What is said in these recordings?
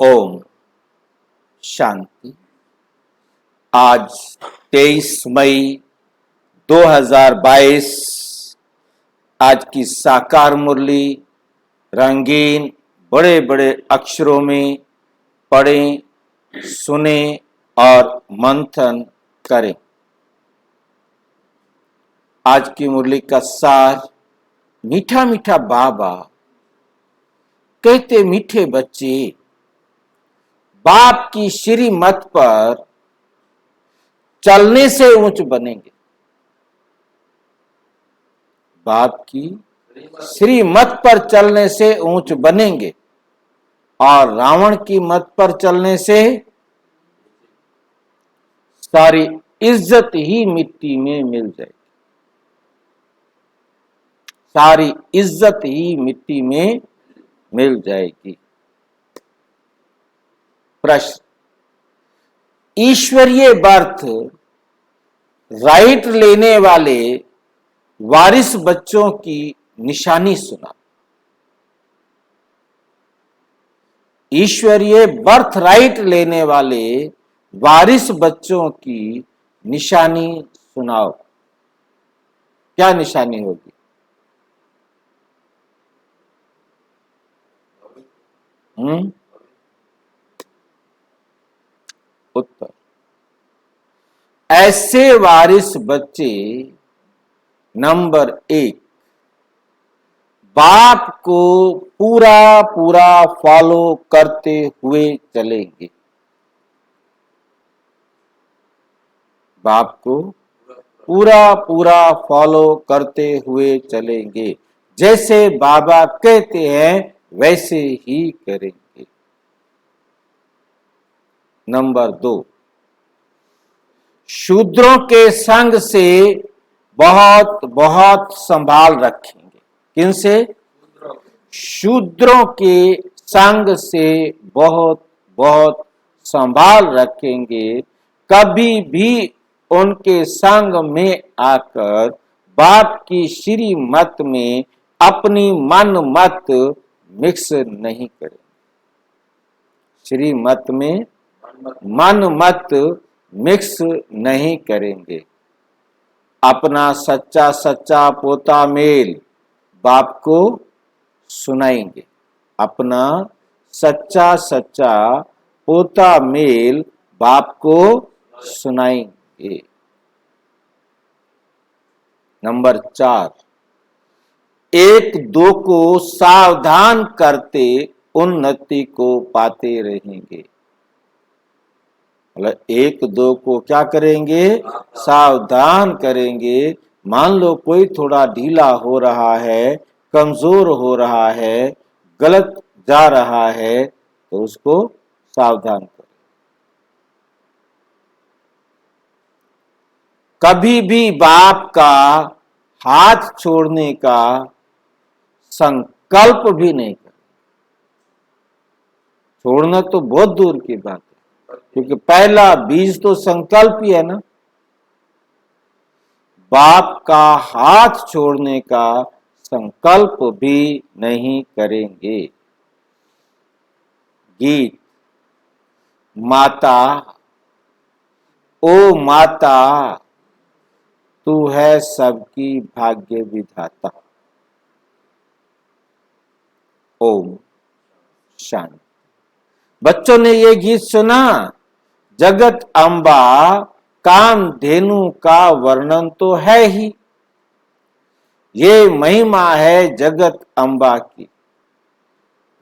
ओम शांति। आज 23 मई 2022 आज की साकार मुरली रंगीन बड़े बड़े अक्षरों में पढ़ें, सुने और मंथन करें। आज की मुरली का सार, मीठा मीठा बाबा कहते मीठे बच्चे बाप की श्रीमत पर चलने से ऊंच बनेंगे। बाप की श्रीमत पर चलने से ऊंच बनेंगे और रावण की मत पर चलने से सारी इज्जत ही मिट्टी में मिल जाएगी। सारी इज्जत ही मिट्टी में मिल जाएगी। प्रश्न, ईश्वरीय बर्थ राइट लेने वाले वारिस बच्चों की निशानी सुना। ईश्वरीय बर्थ राइट लेने वाले वारिस बच्चों की निशानी सुनाओ। क्या निशानी होगी? उत्तर, ऐसे वारिस बच्चे नंबर 1 बाप को पूरा पूरा फॉलो करते हुए चलेंगे। बाप को पूरा पूरा फॉलो करते हुए चलेंगे। जैसे बाबा कहते हैं वैसे ही करेंगे। नंबर 2, शूद्रों के संग से बहुत बहुत संभाल रखेंगे। किनसे? शूद्रों के संग से बहुत बहुत संभाल रखेंगे। कभी भी उनके संग में आकर बाप की श्री मत में अपनी मन मत मिक्स नहीं करें। श्री मत में मन मत मिक्स नहीं करेंगे। अपना सच्चा सच्चा पोता मेल बाप को सुनाएंगे। अपना सच्चा सच्चा पोता मेल बाप को सुनाएंगे। नंबर 4, एक दो को सावधान करते उन्नति को पाते रहेंगे। मतलब एक दो को क्या करेंगे? सावधान करेंगे। मान लो कोई थोड़ा ढीला हो रहा है, कमजोर हो रहा है, गलत जा रहा है, तो उसको सावधान करें। कभी भी बाप का हाथ छोड़ने का संकल्प भी नहीं करें। छोड़ना तो बहुत दूर की बात है, क्योंकि पहला बीज तो संकल्प ही है ना। बाप का हाथ छोड़ने का संकल्प भी नहीं करेंगे। गीत, माता ओ माता तू है सबकी भाग्य विधाता। ओम शांति। बच्चों ने ये गीत सुना? जगत अम्बा कामधेनु का वर्णन तो है ही। ये महिमा है जगत अम्बा की।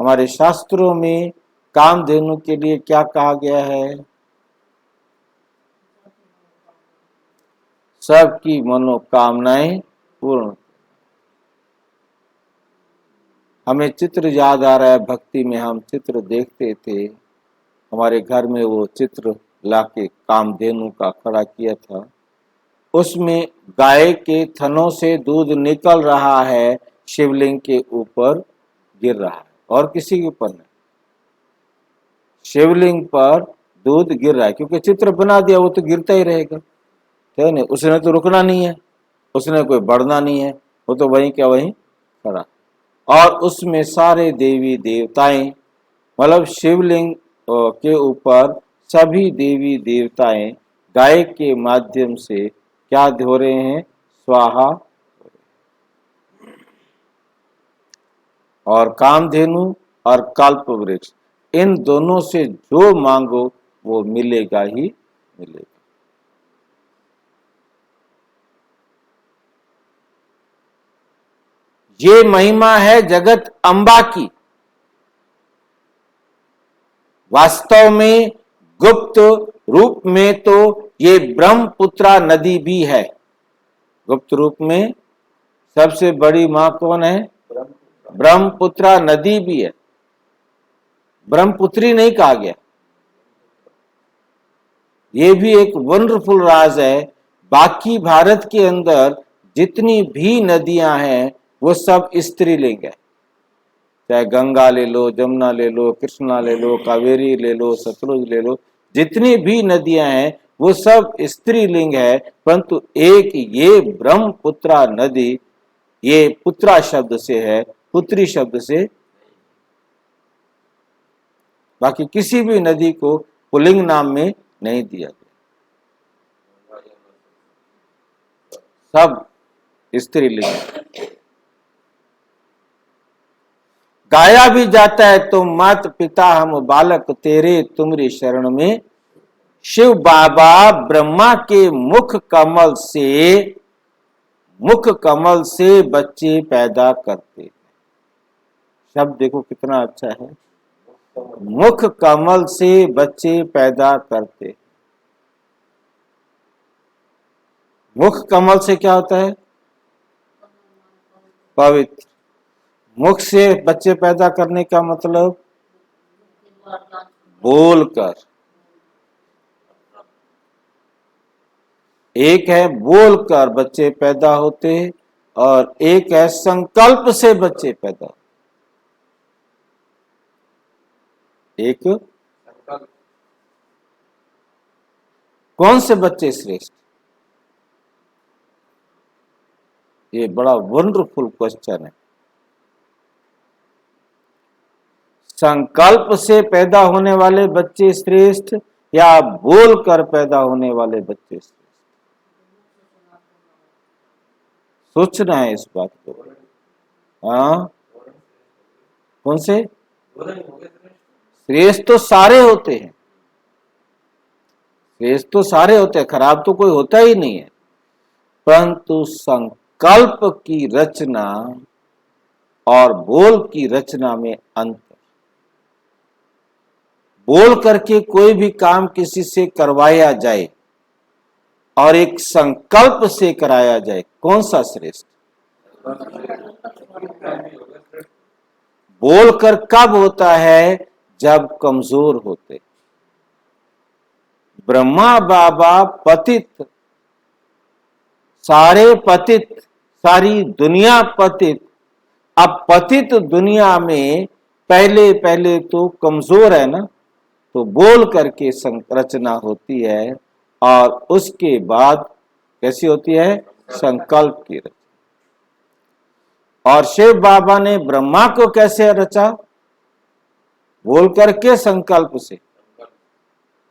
हमारे शास्त्रों में कामधेनु के लिए क्या कहा गया है? सबकी मनोकामनाएं पूर्ण। हमें चित्र याद आ रहा है, भक्ति में हम चित्र देखते थे। हमारे घर में वो चित्र लाके कामधेनु का खड़ा किया था। उसमें गाय के थनों से दूध निकल रहा है, शिवलिंग के ऊपर गिर रहा है और किसी के ऊपर नहीं। शिवलिंग पर दूध गिर रहा है, क्योंकि चित्र बना दिया, वो तो गिरता ही रहेगा, है ना। उसने तो रुकना नहीं है, उसने कोई बढ़ना नहीं है, वो तो वहीं क्या वहीं खड़ा। और उसमें सारे देवी देवताएं मतलब शिवलिंग के ऊपर सभी देवी देवताएं गाय के माध्यम से क्या धो रहे हैं? स्वाहा। और कामधेनु और कल्प वृक्ष, इन दोनों से जो मांगो वो मिलेगा ही मिलेगा। ये महिमा है जगत अम्बा की। वास्तव में गुप्त रूप में तो ये ब्रह्मपुत्रा नदी भी है। गुप्त रूप में सबसे बड़ी मां कौन है? ब्रह्मपुत्रा नदी भी है, ब्रह्मपुत्री नहीं कहा गया। ये भी एक वंडरफुल राज है। बाकी भारत के अंदर जितनी भी नदियां हैं वो सब स्त्रीलिंग है। चाहे गंगा ले लो, जमुना ले लो, कृष्णा ले लो, कावेरी ले लो, सतलुज ले लो, जितनी भी नदियां हैं वो सब स्त्रीलिंग है। परंतु एक ये ब्रह्मपुत्रा नदी, ये पुत्रा शब्द से है, पुत्री शब्द से। बाकी किसी भी नदी को पुल्लिंग नाम में नहीं दिया गया, सब स्त्रीलिंग है। गाया भी जाता है तो मात पिता हम बालक तेरे तुमरी शरण में। शिव बाबा ब्रह्मा के मुख कमल से बच्चे पैदा करते हैं। शब्द देखो कितना अच्छा है, मुख कमल से बच्चे पैदा करते। मुख कमल से क्या होता है? पवित्र। मुख से बच्चे पैदा करने का मतलब बोलकर। एक है बोलकर बच्चे पैदा होते और एक है संकल्प से बच्चे पैदा होते। एक कौन से बच्चे श्रेष्ठ? ये बड़ा वंडरफुल क्वेश्चन है। संकल्प से पैदा होने वाले बच्चे श्रेष्ठ या बोलकर पैदा होने वाले बच्चे श्रेष्ठ? सोचना है इस बात को। हाँ, कौन से श्रेष्ठ? तो सारे होते हैं, श्रेष्ठ तो सारे होते हैं, खराब तो कोई होता ही नहीं है। परंतु संकल्प की रचना और बोल की रचना में अंतर। बोल करके कोई भी काम किसी से करवाया जाए और एक संकल्प से कराया जाए, कौन सा श्रेष्ठ? बोलकर कब होता है? जब कमजोर होते। ब्रह्मा बाबा पतित, सारे पतित, सारी दुनिया पतित। अब पतित दुनिया में पहले पहले तो कमजोर है ना, तो बोल करके रचना होती है और उसके बाद कैसी होती है? संकल्प की रचना। और शिव बाबा ने ब्रह्मा को कैसे रचा? बोल करके, संकल्प से।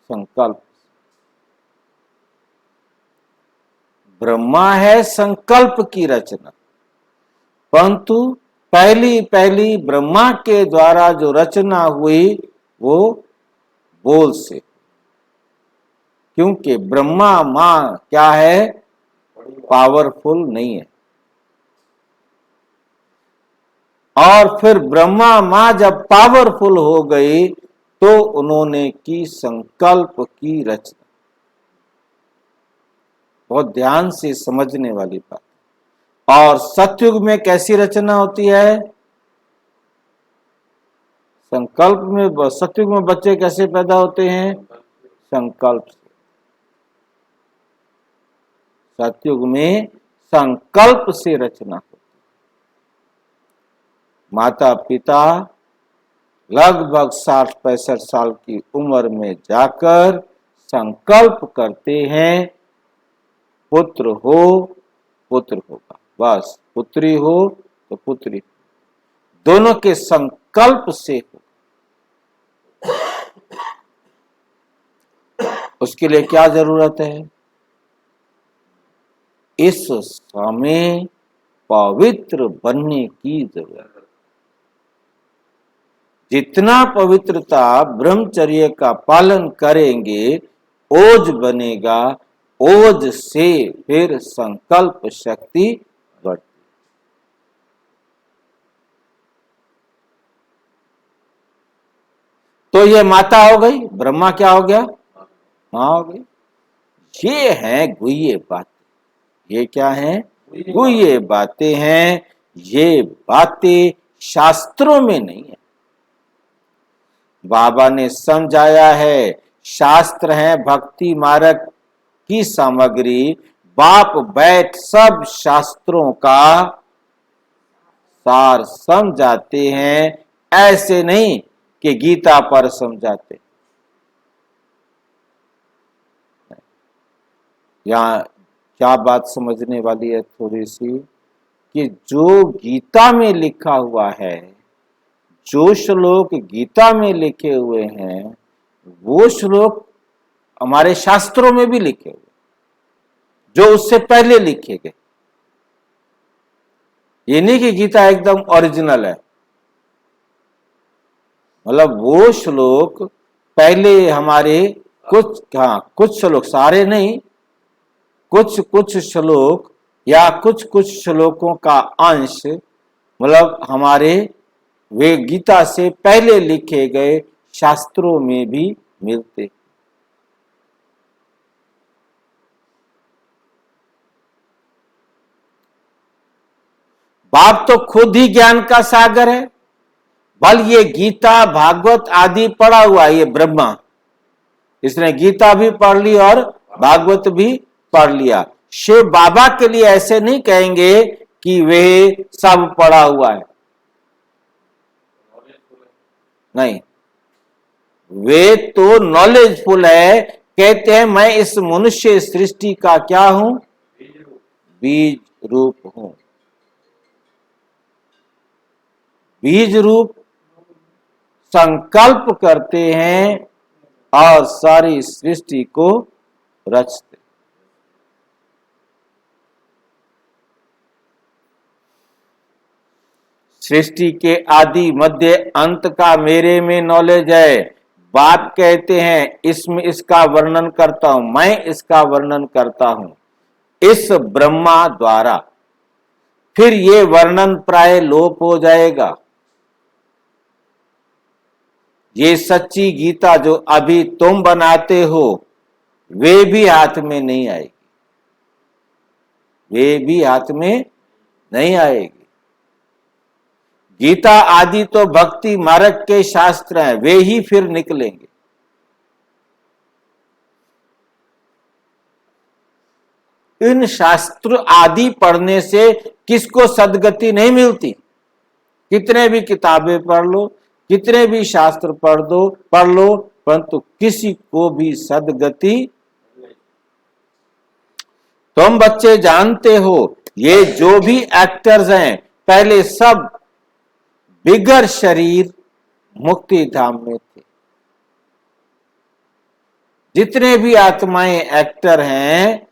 संकल्प। ब्रह्मा है संकल्प की रचना, परंतु पहली पहली ब्रह्मा के द्वारा जो रचना हुई वो बोल से। क्योंकि ब्रह्मा मां क्या है? पावरफुल नहीं है। और फिर ब्रह्मा मां जब पावरफुल हो गई तो उन्होंने की संकल्प की रचना। बहुत ध्यान से समझने वाली बात। और सतयुग में कैसी रचना होती है? संकल्प में। सतयुग में बच्चे कैसे पैदा होते हैं? संकल्प से। सतयुग में संकल्प से रचना होती। माता पिता लगभग 60-65 साल की उम्र में जाकर संकल्प करते हैं, पुत्र हो पुत्र होगा, बस। पुत्री हो तो पुत्री, दोनों के संकल्प से हो। उसके लिए क्या जरूरत है? इस समय पवित्र बनने की जरूरत। जितना पवित्रता ब्रह्मचर्य का पालन करेंगे, ओज बनेगा, ओज से फिर संकल्प शक्ति बढ़ती। तो ये माता हो गई, ब्रह्मा क्या हो गया? मां हो गई। ये है गुह्य बातें। ये क्या है? गुह्य बातें हैं। ये बातें शास्त्रों में नहीं है। बाबा ने समझाया है, शास्त्र है भक्ति मार्ग की सामग्री। बाप बैठ सब शास्त्रों का सार समझाते हैं, ऐसे नहीं कि गीता पर समझाते। यहाँ क्या बात समझने वाली है थोड़ी सी, कि जो गीता में लिखा हुआ है, जो श्लोक गीता में लिखे हुए हैं, वो श्लोक हमारे शास्त्रों में भी लिखे हुए, जो उससे पहले लिखे गए। ये नहीं कि गीता एकदम ओरिजिनल है, मतलब वो श्लोक पहले हमारे कुछ श्लोक, सारे नहीं, कुछ श्लोक या कुछ श्लोकों का अंश, मतलब हमारे वे गीता से पहले लिखे गए शास्त्रों में भी मिलते। बाप तो खुद ही ज्ञान का सागर है। बल ये गीता भागवत आदि पढ़ा हुआ है, ये ब्रह्मा, इसने गीता भी पढ़ ली और भागवत भी पढ़ लिया। शिव बाबा के लिए ऐसे नहीं कहेंगे कि वे सब पढ़ा हुआ है, नहीं, वे तो नॉलेजफुल है। कहते हैं मैं इस मनुष्य सृष्टि का क्या हूं? बीज रूप हूं। बीज रूप संकल्प करते हैं और सारी सृष्टि को रचते। सृष्टि के आदि मध्य अंत का मेरे में नॉलेज है। बाप कहते हैं इसमें इसका वर्णन करता हूं, मैं इसका वर्णन करता हूं इस ब्रह्मा द्वारा। फिर ये वर्णन प्राय लोप हो जाएगा। ये सच्ची गीता जो अभी तुम बनाते हो, वे भी हाथ में नहीं आएगी, वे भी हाथ में नहीं आएगी। गीता आदि तो भक्ति मार्ग के शास्त्र हैं, वे ही फिर निकलेंगे। इन शास्त्र आदि पढ़ने से किसको सदगति नहीं मिलती। कितने भी किताबें पढ़ लो, कितने भी शास्त्र पढ़ लो, परंतु किसी को भी सदगति। तुम बच्चे जानते हो, ये जो भी एक्टर्स हैं, पहले सब बिगर शरीर मुक्ति धाम में थे। जितने भी आत्माएं एक्टर हैं,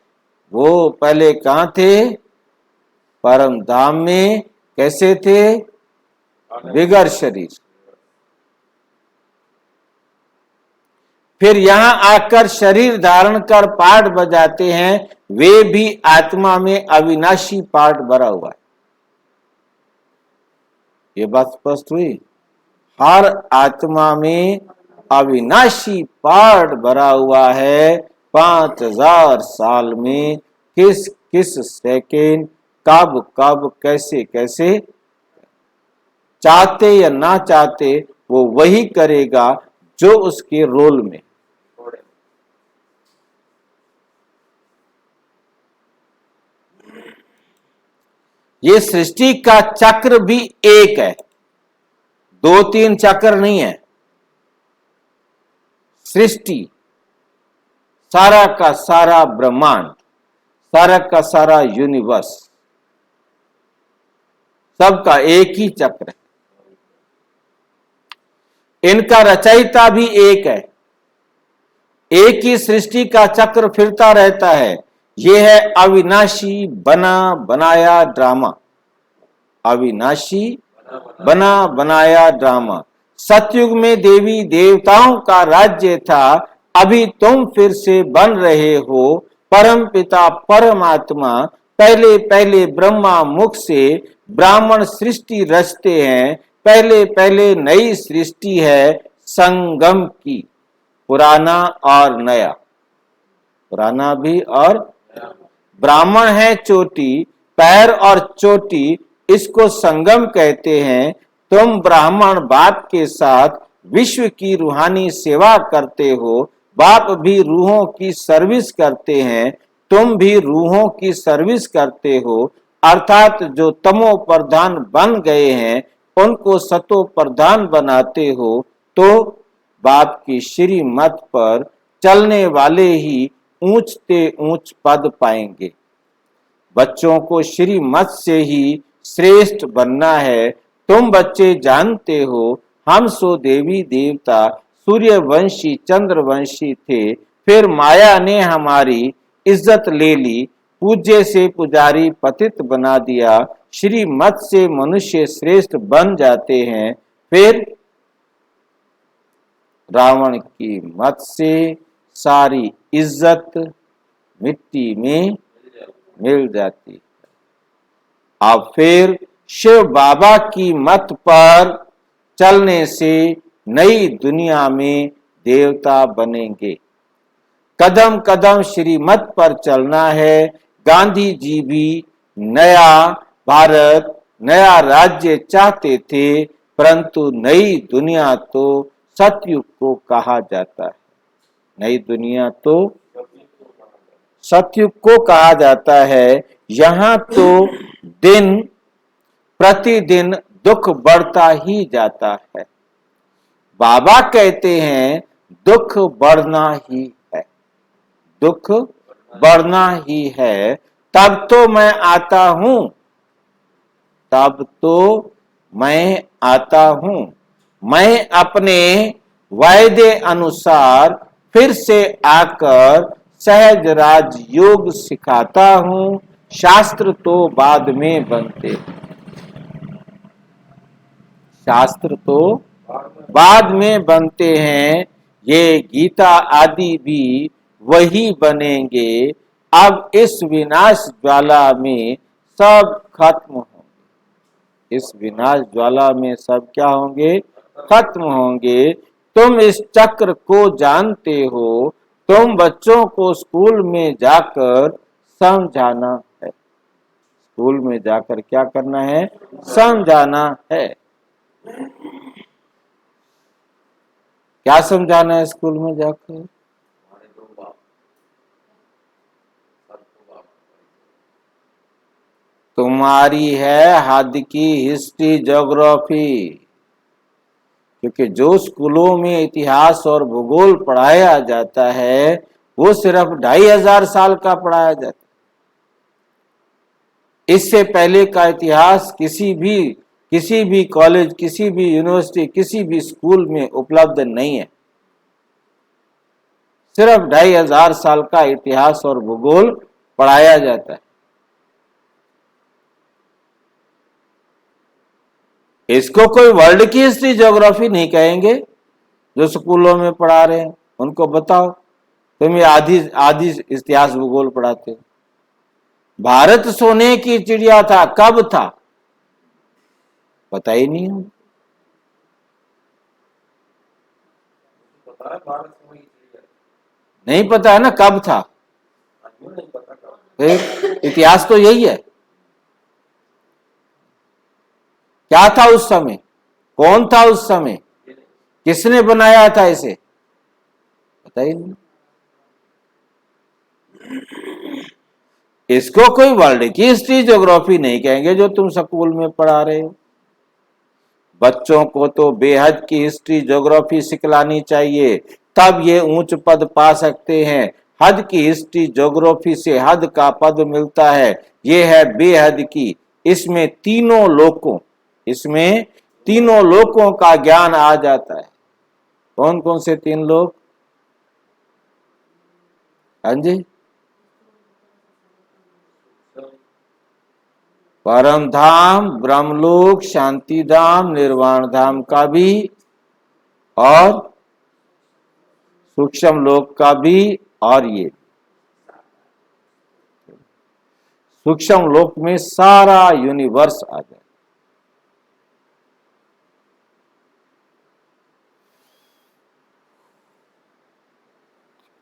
वो पहले कहां थे? परम धाम में। कैसे थे? बिगर शरीर। फिर यहां आकर शरीर धारण कर पाठ बजाते हैं, वे भी आत्मा में अविनाशी पाठ भरा हुआ है। ये बात स्पष्ट हुई। हर आत्मा में अविनाशी पाठ भरा हुआ है। 5000 साल में किस किस सेकेंड, कब कब, कैसे कैसे, चाहते या ना चाहते, वो वही करेगा जो उसके रोल में। ये सृष्टि का चक्र भी एक है, 2-3 चक्र नहीं है। सृष्टि, सारा का सारा ब्रह्मांड, सारा का सारा यूनिवर्स, सबका एक ही चक्र है। इनका रचयिता भी एक है। एक ही सृष्टि का चक्र फिरता रहता है। यह है अविनाशी बना बनाया ड्रामा, अविनाशी बना बनाया ड्रामा। सतयुग में देवी देवताओं का राज्य था, अभी तुम फिर से बन रहे हो परम पिता परमात्मा। पहले पहले ब्रह्मा मुख से ब्राह्मण सृष्टि रचते हैं, पहले पहले नई सृष्टि है संगम की, पुराना और नया, पुराना भी और ब्राह्मण है चोटी, पैर और चोटी, इसको संगम कहते हैं। तुम ब्राह्मण बाप के साथ विश्व की रूहानी सेवा करते हो, बाप भी रूहों की सर्विस करते हैं, तुम भी रूहों की सर्विस करते हो। अर्थात जो तमो प्रधान बन गए हैं उनको सतो प्रधान बनाते हो। तो बाप की श्रीमत पर चलने वाले ही ऊंचते ऊंच पद पाएंगे। बच्चों को श्रीमत से ही श्रेष्ठ बनना है। तुम बच्चे जानते हो हम सो देवी देवता सूर्यवंशी चंद्रवंशी थे, फिर माया ने हमारी इज्जत ले ली, पूज्य से पुजारी पतित बना दिया। श्रीमत से मनुष्य श्रेष्ठ बन जाते हैं, फिर रावण की मत से सारी इज्जत मिट्टी में मिल जाती है। अब फिर शिव बाबा की मत पर चलने से नई दुनिया में देवता बनेंगे। कदम कदम श्रीमत पर चलना है। गांधी जी भी नया भारत नया राज्य चाहते थे, परंतु नई दुनिया तो सतयुग को कहा जाता है। नई दुनिया तो सतयुग को कहा जाता है। यहाँ तो दिन प्रतिदिन दुख बढ़ता ही जाता है। बाबा कहते हैं दुख बढ़ना ही है, दुख बढ़ना ही है। तब तो मैं आता हूं, तब तो मैं आता हूं। मैं अपने वायदे अनुसार फिर से आकर सहज राज योग सिखाता हूं। शास्त्र तो बाद में बनते, शास्त्र तो बाद में बनते हैं। ये गीता आदि भी वही बनेंगे। अब इस विनाश ज्वाला में सब खत्म होंगे, इस विनाश ज्वाला में सब क्या होंगे? खत्म होंगे। तुम इस चक्र को जानते हो, तुम बच्चों को स्कूल में जाकर समझाना है। स्कूल में जाकर क्या करना है? समझाना है। क्या समझाना है स्कूल में जाकर? तुम्हारी है हद की हिस्ट्री ज्योग्राफी, क्योंकि जो स्कूलों में इतिहास और भूगोल पढ़ाया जाता है वो सिर्फ 2500 साल का पढ़ाया जाता है। इससे पहले का इतिहास किसी भी कॉलेज, किसी भी यूनिवर्सिटी, किसी भी स्कूल में उपलब्ध नहीं है। सिर्फ 2500 साल का इतिहास और भूगोल पढ़ाया जाता है। इसको कोई वर्ल्ड की हिस्ट्री ज्योग्राफी नहीं कहेंगे। जो स्कूलों में पढ़ा रहे हैं उनको बताओ, तुम ये आधी इतिहास भूगोल पढ़ाते हो। भारत सोने की चिड़िया था, कब था? पता ही नहीं है। नहीं पता है ना कब था? इतिहास तो यही है। क्या था उस समय? कौन था उस समय? किसने बनाया था इसे? पता ही नहीं। इसको कोई वर्ल्ड की हिस्ट्री ज्योग्राफी नहीं कहेंगे जो तुम स्कूल में पढ़ा रहे हो। बच्चों को तो बेहद की हिस्ट्री ज्योग्राफी सिखलानी चाहिए, तब ये ऊंच पद पा सकते हैं। हद की हिस्ट्री ज्योग्राफी से हद का पद मिलता है। ये है बेहद की। इसमें तीनों लोकों का ज्ञान आ जाता है। कौन कौन से तीन लोक? हाँ जी, परम धाम, ब्रह्मलोक, शांति धाम, निर्वाण धाम का भी और सूक्ष्म लोक का भी, और ये सूक्ष्म लोक में सारा यूनिवर्स आ जाए।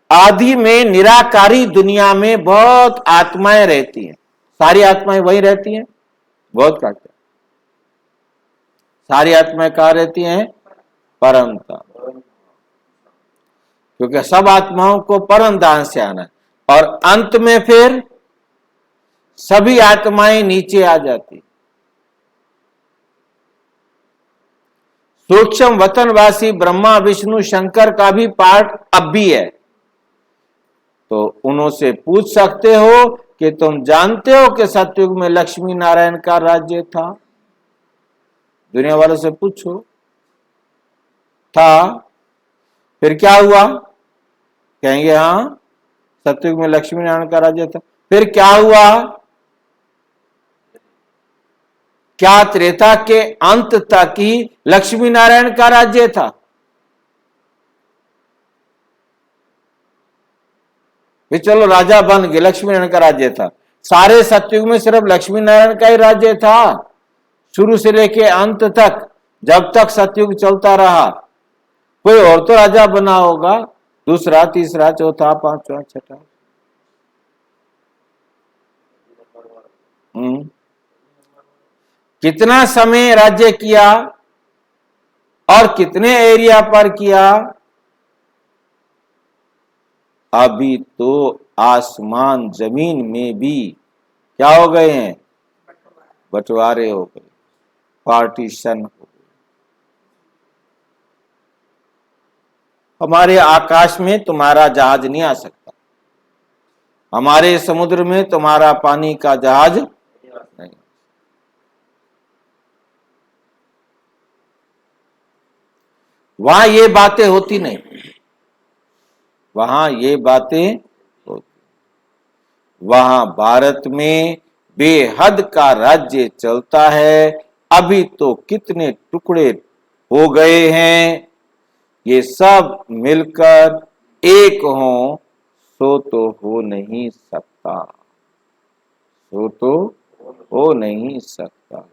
आदि में निराकारी दुनिया में बहुत आत्माएं रहती हैं। सारी आत्माएं वही रहती हैं? बहुत घट। सारी आत्माएं कहाँ रहती हैं? परम धाम। क्योंकि सब आत्माओं को परम धाम से आना है, और अंत में फिर सभी आत्माएं नीचे आ जाती। सूक्ष्म वतनवासी ब्रह्मा विष्णु शंकर का भी पार्ट अब भी है। तो उनसे पूछ सकते हो कि तुम जानते हो कि सतयुग में लक्ष्मी नारायण का राज्य था? दुनिया वालों से पूछो, था? फिर क्या हुआ? कहेंगे हाँ, सतयुग में लक्ष्मी नारायण का राज्य था। फिर क्या हुआ? क्या त्रेता के अंत तक ही लक्ष्मी नारायण का राज्य था? भी चलो राजा बन गए, लक्ष्मी नारायण का राज्य था। सारे सतयुग में सिर्फ लक्ष्मी नारायण का ही राज्य था, शुरू से लेके अंत तक, जब तक सतयुग चलता रहा। कोई और तो राजा बना होगा, दूसरा, तीसरा, चौथा, पांचवा, छठा। कितना समय राज्य किया और कितने एरिया पर किया? अभी तो आसमान जमीन में भी क्या हो गए हैं? बंटवारे हो गए, पार्टीशन हो गए। हमारे आकाश में तुम्हारा जहाज नहीं आ सकता, हमारे समुद्र में तुम्हारा पानी का जहाज नहीं। वहां ये बातें होती नहीं, वहां ये बातें होती। वहां भारत में बेहद का राज्य चलता है। अभी तो कितने टुकड़े हो गए हैं, ये सब मिलकर एक हों सो तो हो नहीं सकता, सो तो हो नहीं सकता।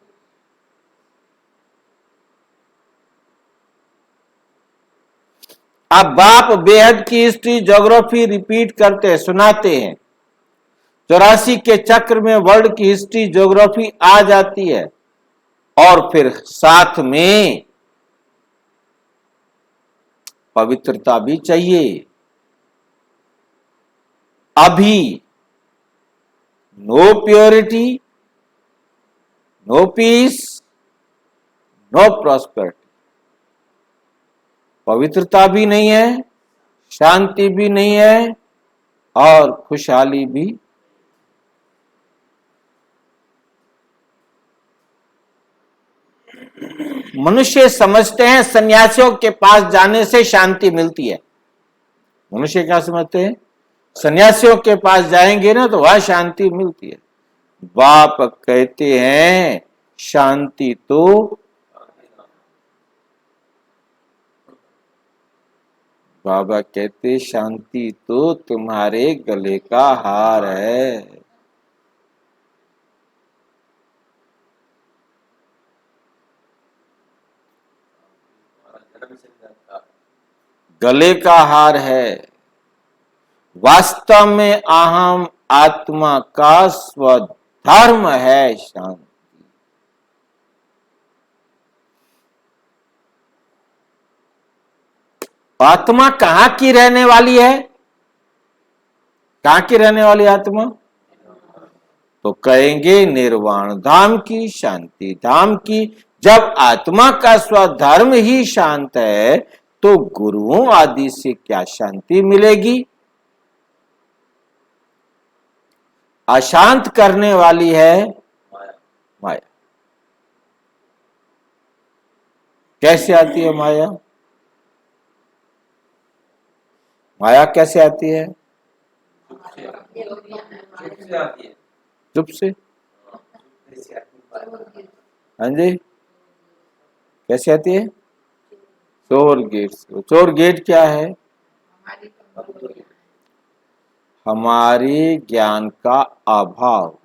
अब बाप बेहद की हिस्ट्री ज्योग्राफी रिपीट करते सुनाते हैं। 84 के चक्र में वर्ल्ड की हिस्ट्री ज्योग्राफी आ जाती है, और फिर साथ में पवित्रता भी चाहिए। अभी no purity, no peace, no prosperity. पवित्रता भी नहीं है, शांति भी नहीं है, और खुशहाली भी। मनुष्य समझते हैं सन्यासियों के पास जाने से शांति मिलती है। मनुष्य क्या समझते हैं? सन्यासियों के पास जाएंगे ना तो वह शांति मिलती है। बाप कहते हैं शांति तो बाबा कहते शांति तो तुम्हारे गले का हार है। गले का हार है। वास्तव में अहम आत्मा का स्वधर्म है शांति। आत्मा कहां की रहने वाली है? कहां की रहने वाली आत्मा? तो कहेंगे निर्वाण धाम की, शांति धाम की। जब आत्मा का स्वधर्म ही शांत है तो गुरुओं आदि से क्या शांति मिलेगी? अशांत करने वाली है माया। कैसे आती है माया? माया कैसे आती है? से आती है। चुप से। हाँ जी, कैसे आती है? चोर गेट से। चोर गेट क्या है? हमारे ज्ञान का अभाव,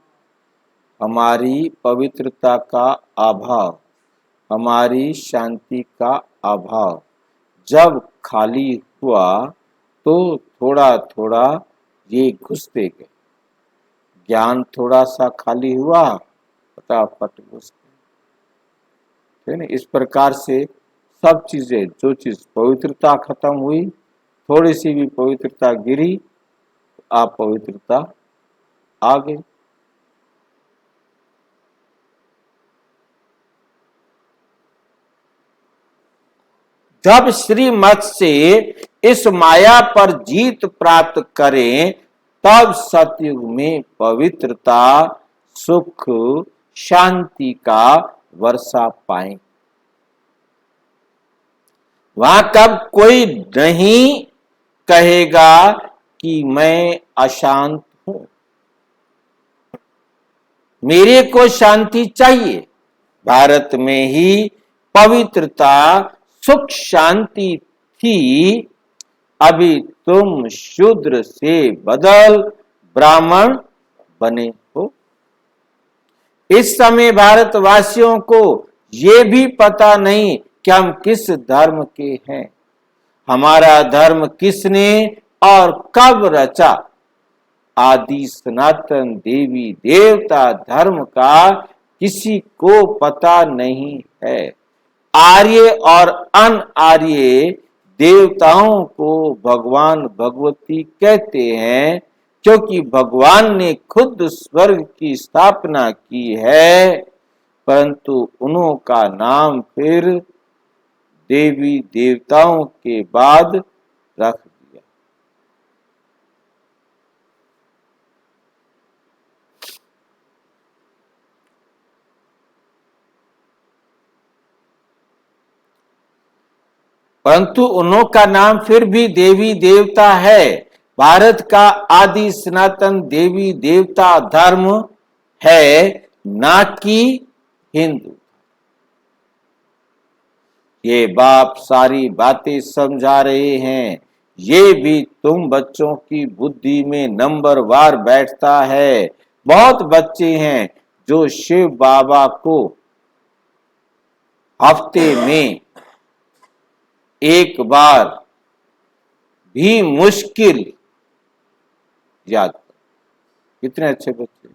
हमारी पवित्रता का अभाव, हमारी शांति का अभाव जब खाली हुआ तो थोड़ा थोड़ा ये घुसते गए। ज्ञान थोड़ा सा खाली हुआ, फटाफट घुस गए। ठीक है, इस प्रकार से सब चीजें, जो चीज पवित्रता खत्म हुई, थोड़ी सी भी पवित्रता गिरी, अपवित्रता आ गई। जब श्रीमत से इस माया पर जीत प्राप्त करें, तब सतयुग में पवित्रता, सुख, शांति का वर्षा पाएं। वहां कब कोई नहीं कहेगा कि मैं अशांत हूं, मेरे को शांति चाहिए। भारत में ही पवित्रता, सुख, शांति थी। अभी तुम शूद्र से बदल ब्राह्मण बने हो। इस समय भारतवासियों को ये भी पता नहीं कि हम किस धर्म के हैं, हमारा धर्म किसने और कब रचा। आदि सनातन देवी देवता धर्म का किसी को पता नहीं है। आर्य और अन आर्य देवताओं को भगवान भगवती कहते हैं, क्योंकि भगवान ने खुद स्वर्ग की स्थापना की है, परंतु उन्हों का नाम फिर देवी देवताओं के बाद रख दिया। परंतु उन्हों का नाम फिर भी देवी देवता है। भारत का आदि सनातन देवी देवता धर्म है, ना कि हिंदू। ये बाप सारी बातें समझा रहे हैं, ये भी तुम बच्चों की बुद्धि में नंबर वार बैठता है। बहुत बच्चे हैं जो शिव बाबा को हफ्ते में एक बार भी मुश्किल याद। कितने अच्छे बच्चे।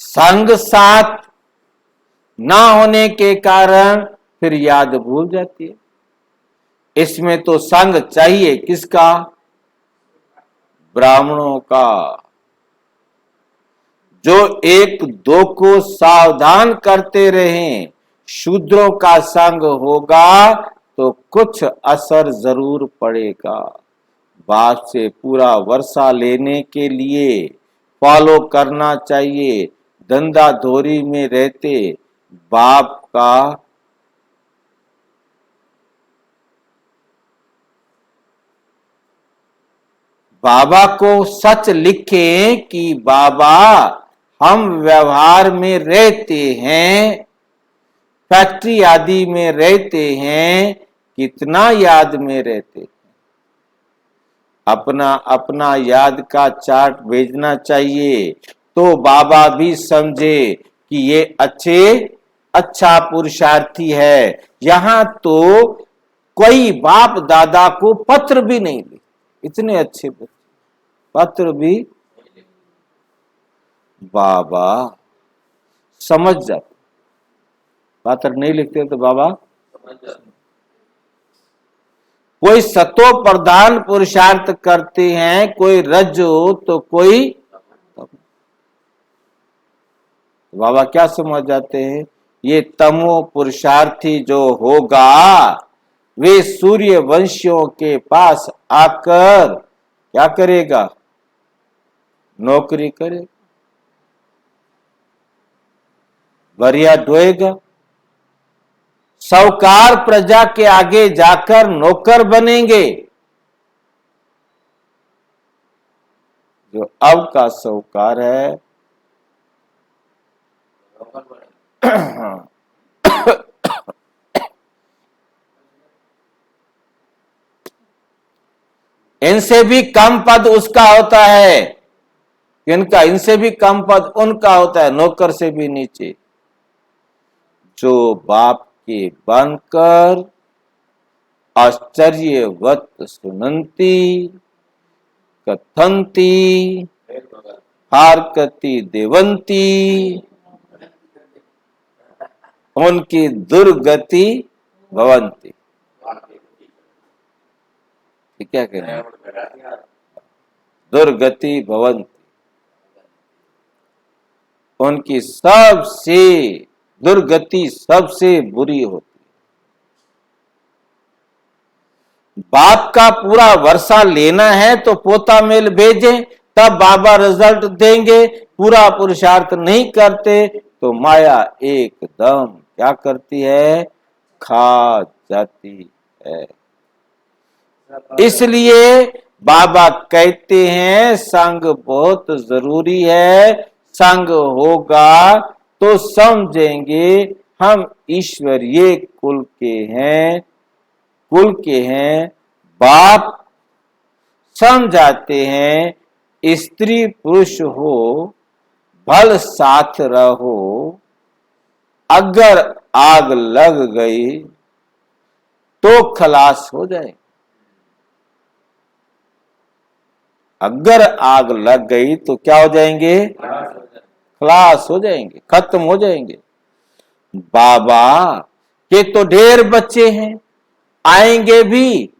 संग साथ ना होने के कारण फिर याद भूल जाती है। इसमें तो संग चाहिए किसका? ब्राह्मणों का, जो एक दो को सावधान करते रहें। शूद्रों का संग होगा तो कुछ असर जरूर पड़ेगा। बाप से पूरा वर्षा लेने के लिए फॉलो करना चाहिए। धंधा धोरी में रहते बाप का बाबा को सच लिखें कि बाबा हम व्यवहार में रहते हैं, फैक्ट्री आदि में रहते हैं, कितना याद में रहते हैं। अपना अपना याद का चार्ट भेजना चाहिए, तो बाबा भी समझे कि ये अच्छा पुरुषार्थी है। यहां तो कोई बाप दादा को पत्र भी नहीं लिखे, इतने अच्छे बच्चे पत्र भी। बाबा समझ जाते, पत्र नहीं लिखते तो बाबा कोई सतो प्रधान पुरुषार्थ करते हैं, कोई रजो तो कोई तमो। बाबा क्या समझ जाते हैं? ये तमो पुरुषार्थी जो होगा वे सूर्य वंशियों के पास आकर क्या करेगा? नौकरी करे। बढ़िया ढोएगा। साहूकार प्रजा के आगे जाकर नौकर बनेंगे। जो अब का साहूकार है इनसे भी कम पद उसका होता है, इनका इनसे भी कम पद उनका होता है, नौकर से भी नीचे। जो बाप के बनकर आश्चर्यवत सुनंती कथंती हारकती देवंती उनकी दुर्गति भवंती। क्या कह रहे हैं? दुर्गति भवंती, उनकी सबसे दुर्गति सबसे बुरी होती। बाप का पूरा वर्षा लेना है तो पोता मेल भेजें, तब बाबा रिजल्ट देंगे। पूरा पुरुषार्थ नहीं करते तो माया एकदम क्या करती है? खा जाती है। इसलिए बाबा कहते हैं संग बहुत जरूरी है। संग होगा तो समझेंगे हम ईश्वरीय कुल के हैं। बाप समझाते हैं स्त्री पुरुष हो भल साथ रहो, अगर आग लग गई तो खलास हो जाए। अगर आग लग गई तो क्या हो जाएंगे? खलास हो जाएंगे, खत्म हो जाएंगे। बाबा के तो ढेर बच्चे हैं, आएंगे भी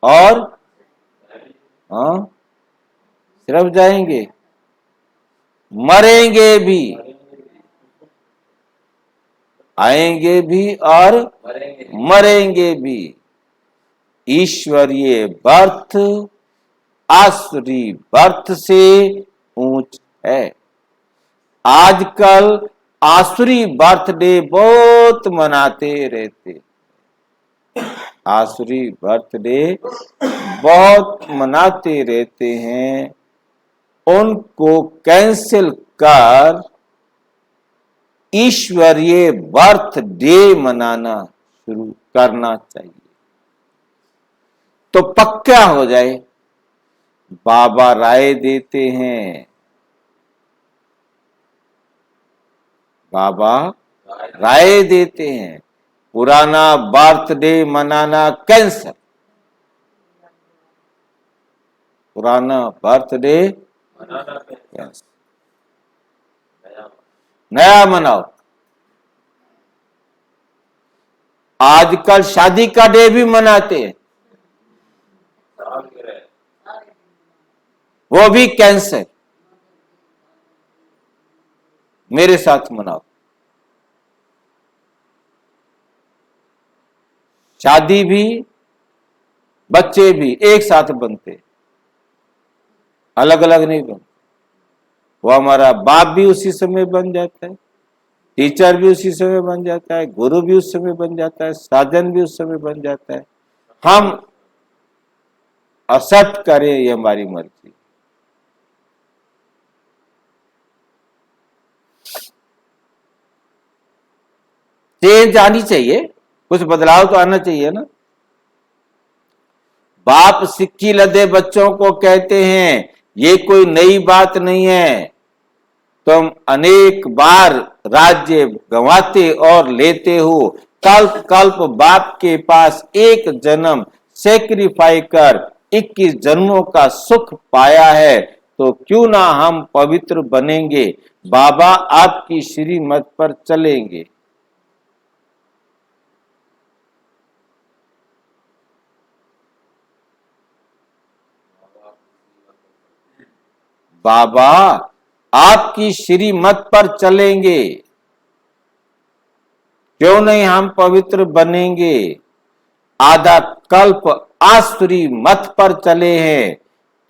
और सिर्फ जाएंगे, मरेंगे भी, आएंगे भी और मरेंगे भी। ईश्वरीय बर्थ आसुरी बर्थ से ऊंच है। आजकल आसुरी बर्थडे बहुत मनाते रहते, आसुरी बर्थडे बहुत मनाते रहते हैं। उनको कैंसिल कर ईश्वरीय बर्थडे मनाना शुरू करना चाहिए तो पक्का हो जाए। बाबा राय देते हैं, बाबा राय देते हैं पुराना बर्थडे मनाना कैंसर, पुराना बर्थडे कैंसर, नया मनाओ। आजकल शादी का डे भी मनाते हैं, वो भी कैंसर। मेरे साथ मनाओ। शादी भी बच्चे भी एक साथ बनते, अलग अलग नहीं बनते। वो हमारा बाप भी उसी समय बन जाता है, टीचर भी उसी समय बन जाता है, गुरु भी उस समय बन जाता है, साधन भी उस समय बन जाता है। हम एक्सेप्ट करें, ये हमारी मर्जी। चेंज आनी चाहिए, कुछ बदलाव तो आना चाहिए ना। बाप सिक्की लदे बच्चों को कहते हैं ये कोई नई बात नहीं है, तुम अनेक बार राज्य गंवाते और लेते हो। कल्प कल्प बाप के पास एक जन्म सेक्रीफाई कर 21 जन्मों का सुख पाया है, तो क्यों ना हम पवित्र बनेंगे। बाबा आपकी श्रीमत पर चलेंगे। बाबा आपकी श्रीमत पर चलेंगे, क्यों नहीं हम पवित्र बनेंगे। आधा कल्प आसुरी मत पर चले हैं,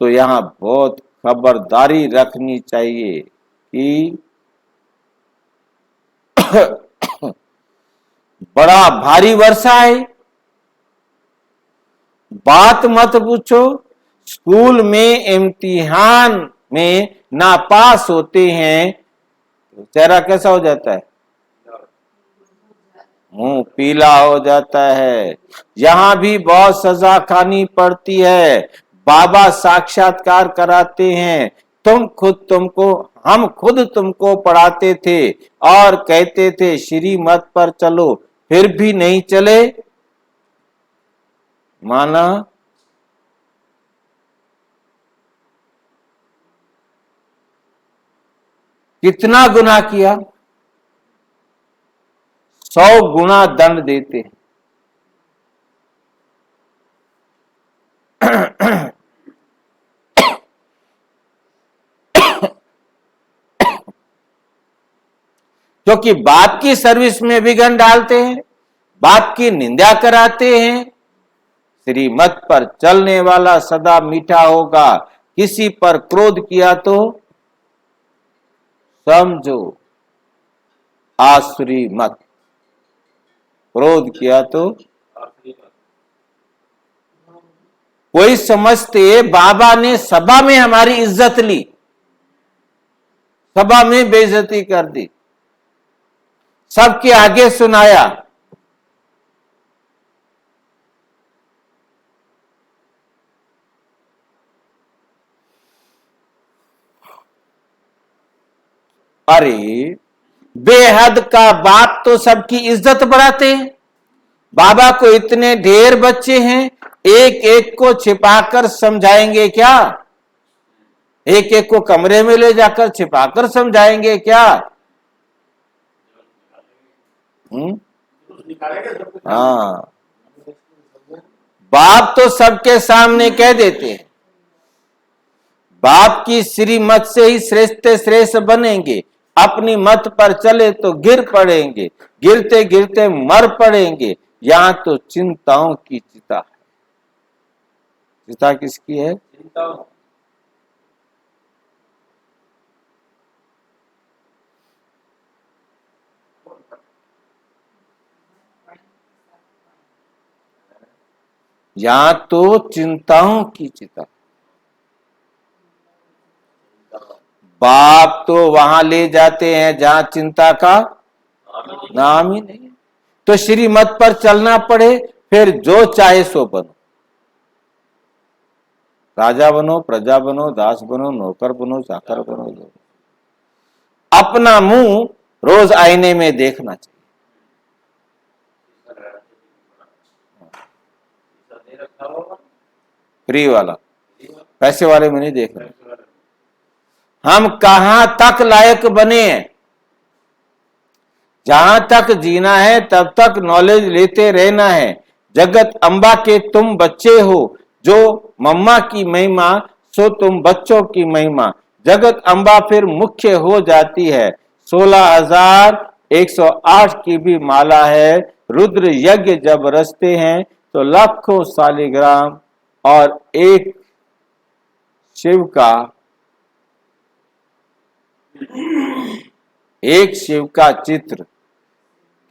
तो यहां बहुत खबरदारी रखनी चाहिए कि बड़ा भारी वर्षा है, बात मत पूछो। स्कूल में इम्तिहान में नापास होते हैं तो चेहरा कैसा हो जाता है? मुंह पीला हो जाता है। यहां भी बहुत सजा खानी पड़ती है। बाबा साक्षात्कार कराते हैं, हम खुद तुमको पढ़ाते थे और कहते थे श्रीमत पर चलो, फिर भी नहीं चले। माना कितना गुनाह किया? 100 गुना दंड देते हैं। क्योंकि बाप की सर्विस में विघ्न डालते हैं, बाप की निंदा कराते हैं। श्रीमत पर चलने वाला सदा मीठा होगा। किसी पर क्रोध किया तो समझो आसुरी मत, क्रोध किया तो। कोई समझते बाबा ने सभा में हमारी इज्जत ली, सभा में बेइज्जती कर दी, सबके आगे सुनाया। अरे बेहद का बाप तो सबकी इज्जत बढ़ाते हैं। बाबा को इतने ढेर बच्चे हैं, एक एक को छिपाकर समझाएंगे क्या? एक एक को कमरे में ले जाकर छिपाकर समझाएंगे क्या? हाँ, बाप तो सबके सामने कह देते हैं। बाप की श्रीमत से ही श्रेष्ठ श्रेष्ठ बनेंगे। अपनी मत पर चले तो गिर पड़ेंगे, गिरते गिरते मर पड़ेंगे। यहां तो चिंताओं की चिता है। चिता किसकी है? चिंताओं। यहां तो चिंताओं की चिता। बाप तो वहां ले जाते हैं जहां चिंता का नाम ही नहीं। तो श्रीमत पर चलना पड़े, फिर जो चाहे सो बनो। राजा बनो, प्रजा बनो, दास बनो, नौकर बनो, चाकर बनो। अपना मुंह रोज आईने में देखना चाहिए। फ्री वाला, पैसे वाले में नहीं देखना। हम कहां तक लायक बने हैं? जहां तक जीना है तब तक नॉलेज लेते रहना है। जगत अम्बा के तुम बच्चे हो, जो मम्मा की महिमा सो तुम बच्चों की महिमा। जगत अम्बा फिर मुख्य हो जाती है। 16,108 की भी माला है। रुद्र यज्ञ जब रचते हैं तो लाखों शालिग्राम और एक शिव का चित्र,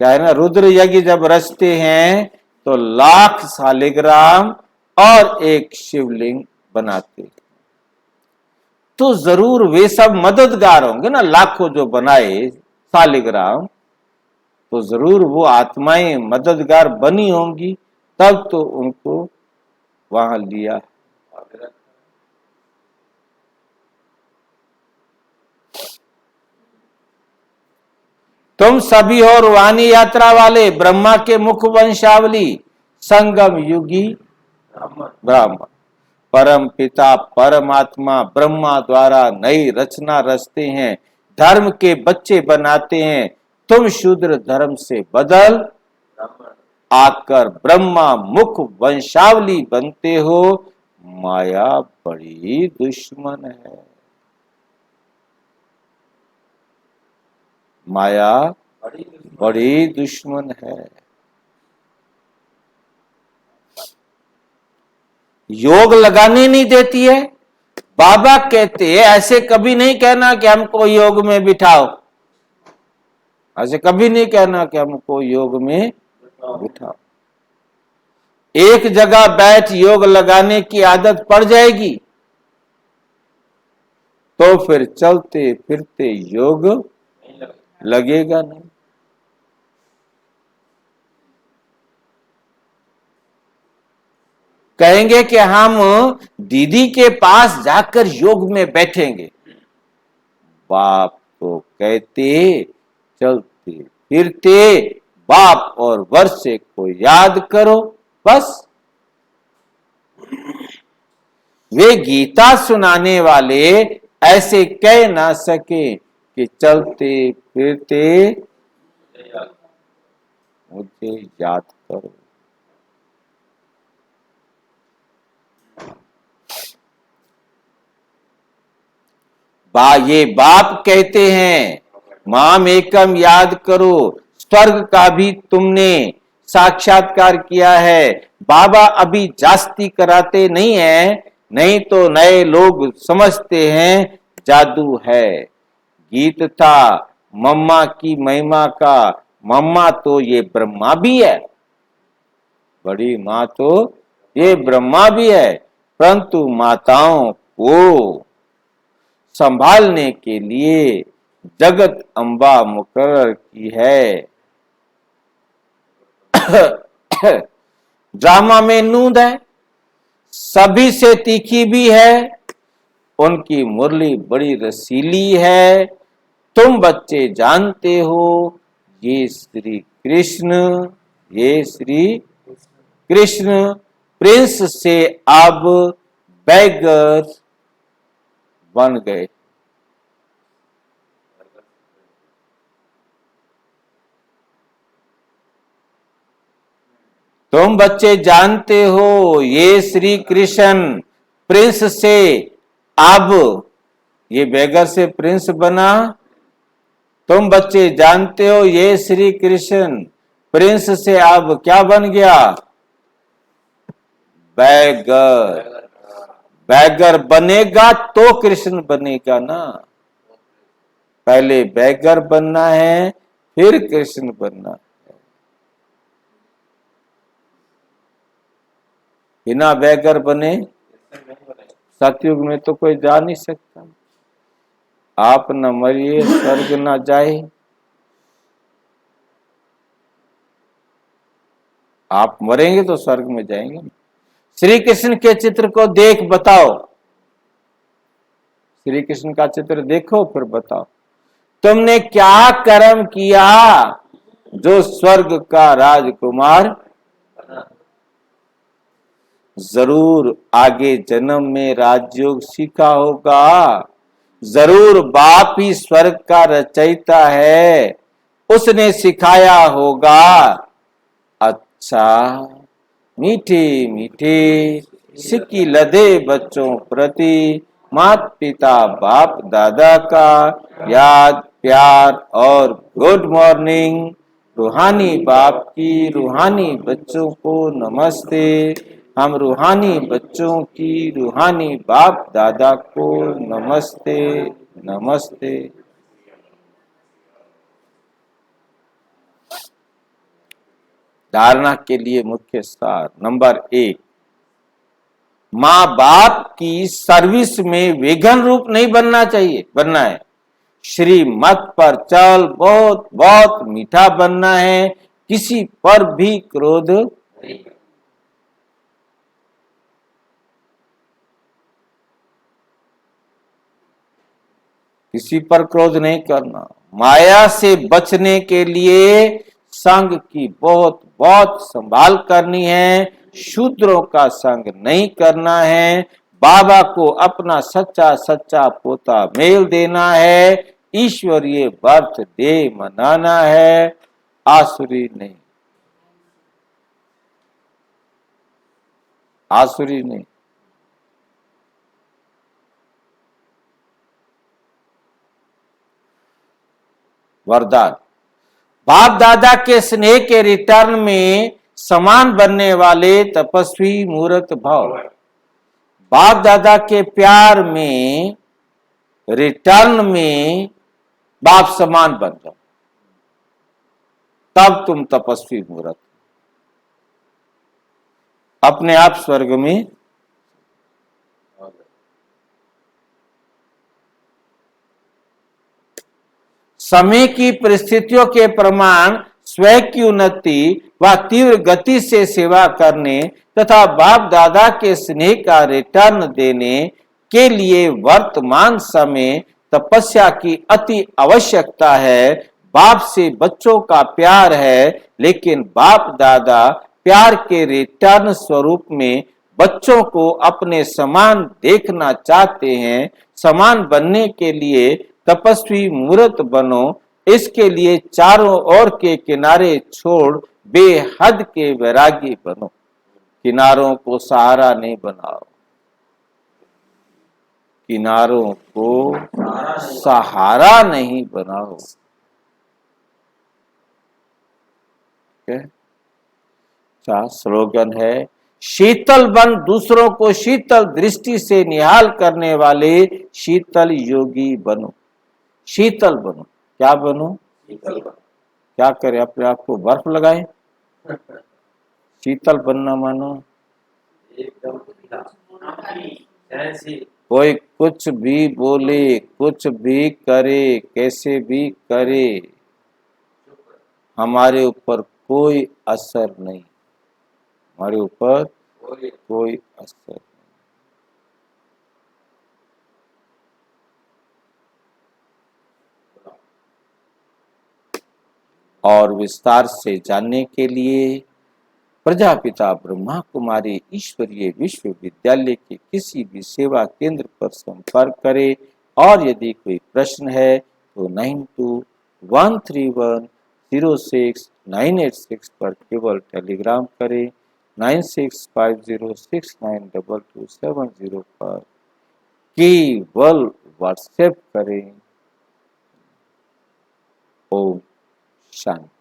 क्या है ना, रुद्र यज्ञ जब रचते हैं तो लाख शालिग्राम और एक शिवलिंग बनाते। तो जरूर वे सब मददगार होंगे ना। लाखों जो बनाए शालिग्राम, तो जरूर वो आत्माएं मददगार बनी होंगी, तब तो उनको वहां लिया। तुम सभी हो रूहानी यात्रा वाले, ब्रह्मा के मुख वंशावली, संगम युगी ब्राह्मण। परम पिता परमात्मा ब्रह्मा द्वारा नई रचना रचते हैं, धर्म के बच्चे बनाते हैं। तुम शूद्र धर्म से बदल आकर ब्रह्मा मुख वंशावली बनते हो। माया बड़ी दुश्मन है। माया बड़ी दुश्मन है। योग लगाने नहीं देती है। बाबा कहते हैं ऐसे कभी नहीं कहना कि हमको योग में बिठाओ। ऐसे कभी नहीं कहना कि हमको योग में बिठाओ। एक जगह बैठ योग लगाने की आदत पड़ जाएगी तो फिर चलते फिरते योग लगेगा नहीं। कहेंगे कि हम दीदी के पास जाकर योग में बैठेंगे, बाप तो कहते चलते फिरते बाप और वर्षे को याद करो, बस। वे गीता सुनाने वाले ऐसे कह ना सके कि चलते फिरते मुझे याद करो। ये बाप कहते हैं माम एकम याद करो, स्वर्ग का भी तुमने साक्षात्कार किया है। बाबा अभी जास्ती कराते नहीं है, नहीं तो नए लोग समझते हैं जादू है। गीत था मम्मा की महिमा का, मम्मा तो ये ब्रह्मा भी है, बड़ी माँ तो ये ब्रह्मा भी है, परंतु माताओं को संभालने के लिए जगत अम्बा मुकर्रर की है। ड्रामा में नूंद है, सभी से तीखी भी है, उनकी मुरली बड़ी रसीली है। तुम बच्चे जानते हो ये श्री कृष्ण, ये श्री कृष्ण प्रिंस से अब बैगर बन गए। तुम बच्चे जानते हो ये श्री कृष्ण प्रिंस से अब, ये बेगर से प्रिंस बना। तुम बच्चे जानते हो ये श्री कृष्ण प्रिंस से अब क्या बन गया, बैगर। बैगर बनेगा तो कृष्ण बनेगा ना, पहले बैगर बनना है फिर कृष्ण बनना है। बिना बैगर बने सतयुग में तो कोई जा नहीं सकता। आप न मरिए स्वर्ग न जाए, आप मरेंगे तो स्वर्ग में जाएंगे। श्री कृष्ण के चित्र को देख बताओ, श्री कृष्ण का चित्र देखो फिर बताओ तुमने क्या कर्म किया जो स्वर्ग का राजकुमार। जरूर आगे जन्म में राजयोग सीखा होगा, जरूर बाप ही स्वर्ग का रचयिता है, उसने सिखाया होगा। अच्छा मीठे मीठे सिक्की लदे बच्चों प्रति माता पिता बाप दादा का याद प्यार और गुड मॉर्निंग। रूहानी बाप की रूहानी बच्चों को नमस्ते। हम रूहानी बच्चों की रूहानी बाप दादा को नमस्ते नमस्ते। धारणा के लिए मुख्य सार नंबर 1, माँ बाप की सर्विस में विघन रूप नहीं बनना चाहिए, बनना है। श्रीमत पर चल बहुत बहुत मीठा बनना है, किसी पर भी क्रोध नहीं। किसी पर क्रोध नहीं करना। माया से बचने के लिए संग की बहुत बहुत संभाल करनी है, शूद्रों का संग नहीं करना है, बाबा को अपना सच्चा सच्चा पोता मेल देना है, ईश्वरीय बर्थडे मनाना है, आसुरी नहीं, आसुरी नहीं। वरदान, बाप दादा के स्नेह के रिटर्न में समान बनने वाले तपस्वी मूर्त भाव। बाप दादा के प्यार में रिटर्न में बाप समान बन जाओ। तब तुम तपस्वी मूर्त। अपने आप स्वर्ग में समय की परिस्थितियों के प्रमाण स्वयं की उन्नति व तीव्र गति से सेवा करने तथा बाप दादा के स्नेह का रिटर्न देने के लिए वर्तमान समय तपस्या की अति आवश्यकता है। बाप से बच्चों का प्यार है, लेकिन बाप दादा प्यार के रिटर्न स्वरूप में बच्चों को अपने समान देखना चाहते हैं। समान बनने के लिए तपस्वी मूर्त बनो। इसके लिए चारों ओर के किनारे छोड़ बेहद के वैरागी बनो। किनारों को सहारा नहीं बनाओ, किनारों को सहारा नहीं बनाओ। क्या स्लोगन है? शीतल बन क्या को शीतल दृष्टि से निहाल करने वाले शीतल योगी बनो। शीतल बनो। क्या बनो? शीतल बनो। क्या करें? अपने आप को बर्फ लगाएं? शीतल बनना मानो एकदम कोई कुछ भी बोले, कुछ भी करे, कैसे भी करे, हमारे ऊपर कोई असर नहीं, हमारे ऊपर कोई असर नहीं। और विस्तार से जानने के लिए प्रजापिता ब्रह्मा कुमारी ईश्वरीय विश्वविद्यालय के किसी भी सेवा केंद्र पर संपर्क करें। और यदि कोई प्रश्न है तो 9213106986 पर केवल टेलीग्राम करें। 9650692270 पर केवल व्हाट्सएप करें। ओम शांति।